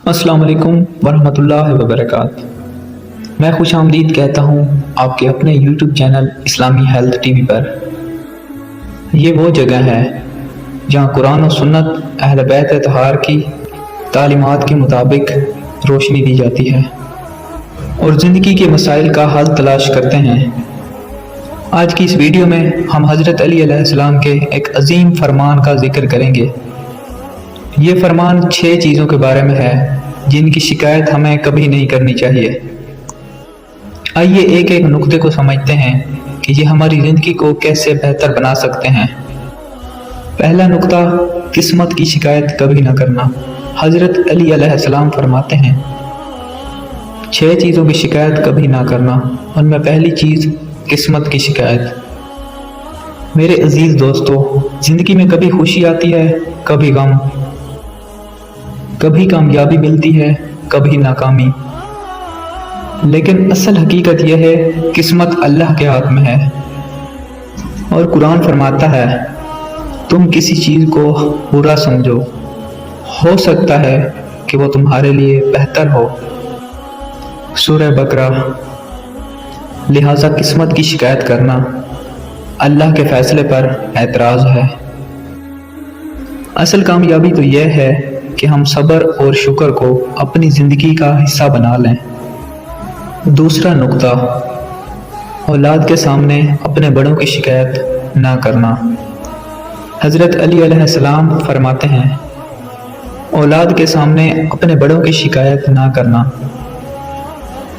अस्सलाम वालेकुम वरहमतुल्लाहि वबरकातुहू। मैं खुश आमदीद कहता हूँ आपके अपने YouTube चैनल इस्लामी हेल्थ टीवी पर। ये वो जगह है जहाँ कुरान और सुन्नत अहले बैत तहार की तालीमात के मुताबिक रोशनी दी जाती है और ज़िंदगी के मसाइल का हल तलाश करते हैं। आज की इस वीडियो में हम हज़रत अली अलैहिस्सलाम के एक अजीम फरमान का जिक्र करेंगे। ये फरमान 6 चीज़ों के बारे में है जिनकी शिकायत हमें कभी नहीं करनी चाहिए। आइए एक एक नुक्ते को समझते हैं कि ये हमारी ज़िंदगी को कैसे बेहतर बना सकते हैं। पहला नुक्ता, किस्मत की शिकायत कभी ना करना। हज़रत अली अलैहिस्सलाम फरमाते हैं 6 चीज़ों की शिकायत कभी ना करना। उनमें पहली चीज़ किस्मत की शिकायत। मेरे अजीज़ दोस्तों, ज़िंदगी में कभी खुशी आती है, कभी गम, कभी कामयाबी मिलती है, कभी नाकामी, लेकिन असल हकीकत यह है किस्मत अल्लाह के हाथ में है। और कुरान फरमाता है तुम किसी चीज़ को बुरा समझो, हो सकता है कि वो तुम्हारे लिए बेहतर हो। सूरह बकरा। लिहाजा किस्मत की शिकायत करना अल्लाह के फैसले पर एतराज़ है। असल कामयाबी तो यह है कि हम सब्र और शुक्र को अपनी ज़िंदगी का हिस्सा बना लें। दूसरा नुक्ता, औलाद के सामने अपने बड़ों की शिकायत ना करना। हज़रत अली अलैहिस्सलाम फरमाते हैं औलाद के सामने अपने बड़ों की शिकायत ना करना,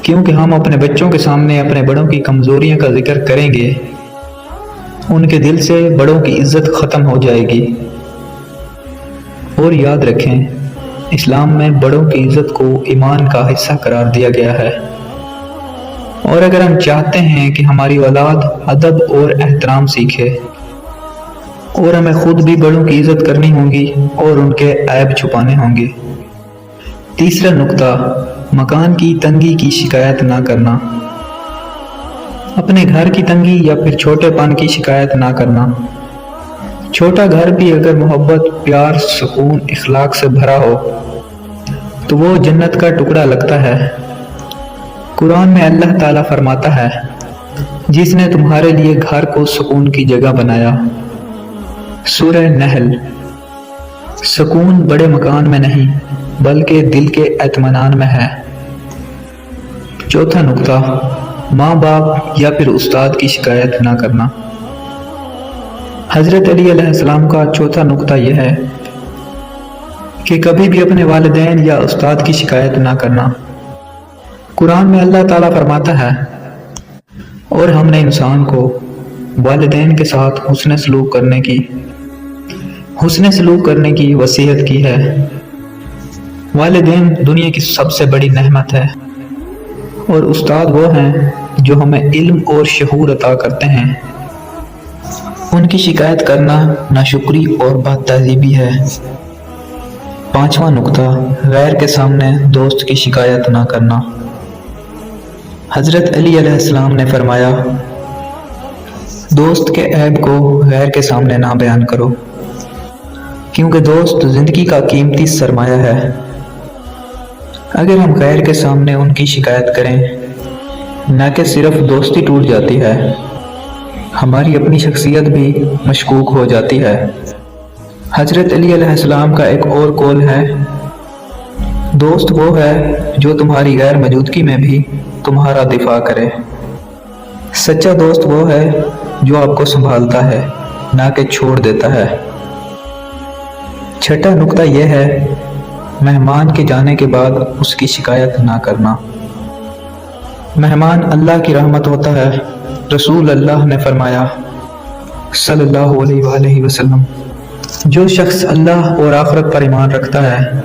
क्योंकि हम अपने बच्चों के सामने अपने बड़ों की कमज़ोरियों का जिक्र करेंगे, उनके दिल से बड़ों की इज्जत ख़त्म हो जाएगी। और याद रखें, इस्लाम में बड़ों की इज्जत को ईमान का हिस्सा करार दिया गया है। और अगर हम चाहते हैं कि हमारी औलाद अदब और एहतराम सीखे और हमें खुद भी बड़ों की इज्जत करनी होगी और उनके ऐब छुपाने होंगे। तीसरा नुक्ता, मकान की तंगी की शिकायत ना करना। अपने घर की तंगी या फिर छोटेपन की शिकायत ना करना। छोटा घर भी अगर मोहब्बत, प्यार, सुकून, इखलाक से भरा हो तो वो जन्नत का टुकड़ा लगता है। कुरान में अल्लाह ताला फरमाता है जिसने तुम्हारे लिए घर को सुकून की जगह बनाया। सूरह नहल। सुकून बड़े मकान में नहीं बल्कि दिल के इत्मीनान में है। चौथा नुक्ता, माँ बाप या फिर उस्ताद की शिकायत ना करना। हज़रत अली अलैहिस्सलाम का चौथा नुक्ता यह है कि कभी भी अपने वालिदैन या उस्ताद की शिकायत ना करना। कुरान में अल्लाह ताला फरमाता है और हमने इंसान को वालिदैन के साथ हुस्न सलूक करने की वसीयत की है। वालिदैन दुनिया की सबसे बड़ी नेमत है और उस्ताद वो हैं जो हमें इल्म और शऊर अता करते हैं। उनकी शिकायत करना नाशुक्री और बदतहज़ीबी है। पांचवा नुक्ता, गैर के सामने दोस्त की शिकायत ना करना। हज़रत अली अलैहिस्सलाम ने फरमाया दोस्त के ऐब को गैर के सामने ना बयान करो, क्योंकि दोस्त ज़िंदगी का कीमती सरमाया है। अगर हम गैर के सामने उनकी शिकायत करें, न कि सिर्फ दोस्ती टूट जाती है, हमारी अपनी शख्सियत भी मशकूक हो जाती है। हज़रत अली अलैहिस्सलाम का एक और कौल है दोस्त वो है जो तुम्हारी गैर मौजूदगी में भी तुम्हारा दिफा करे। सच्चा दोस्त वो है जो आपको संभालता है, ना कि छोड़ देता है। छठा नुक्ता यह है मेहमान के जाने के बाद उसकी शिकायत ना करना। मेहमान अल्लाह की रहमत होता है। रसूल अल्लाह ने फरमाया सल्लल्लाहु अलैहि वसल्लम, जो शख्स अल्लाह और आखिरत पर ईमान रखता है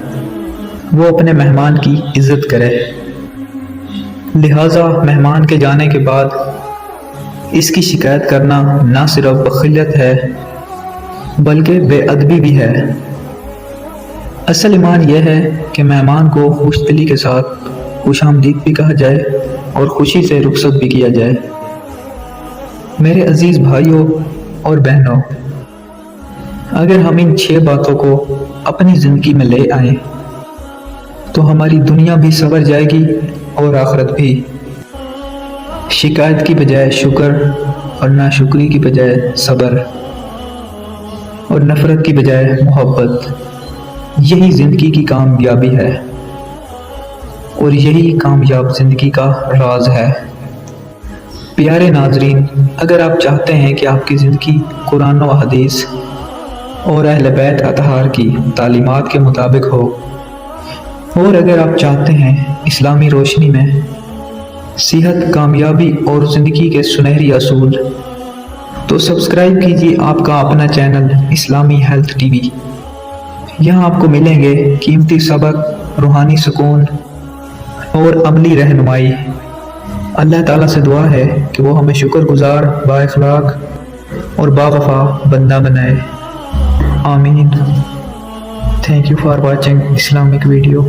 वो अपने मेहमान की इज्जत करे। लिहाजा मेहमान के जाने के बाद इसकी शिकायत करना ना सिर्फ बखिलियत है बल्कि बेअदबी भी है। असल ईमान यह है कि मेहमान को खुशदिली के साथ खुशामदीद भी कहा जाए और खुशी से रुखसत भी किया जाए। मेरे अजीज़ भाइयों और बहनों, अगर हम इन 6 बातों को अपनी ज़िंदगी में ले आएं تو ہماری دنیا بھی سنور جائے گی اور آخرت بھی۔ شکایت کی بجائے شکر اور ناشکری کی بجائے صبر اور نفرت کی بجائے محبت، یہی زندگی کی کامیابی ہے اور یہی کامیاب زندگی کا راز ہے۔ پیارے ناظرین، اگر آپ چاہتے ہیں کہ آپ کی زندگی قرآن و حدیث اور اہل بیت اطہار کی تعلیمات کے مطابق ہو، اور اگر آپ چاہتے ہیں اسلامی روشنی میں صحت، کامیابی اور زندگی کے سنہری اصول، تو سبسکرائب کیجیے آپ کا اپنا چینل اسلامی ہیلتھ ٹی وی۔ یہاں آپ کو ملیں گے قیمتی سبق، روحانی سکون اور عملی رہنمائی۔ اللہ تعالیٰ سے دعا ہے کہ وہ ہمیں شکر گزار، با اخلاق اور باوفا بندہ بنائے، آمین۔ Thank you for watching Islamic video.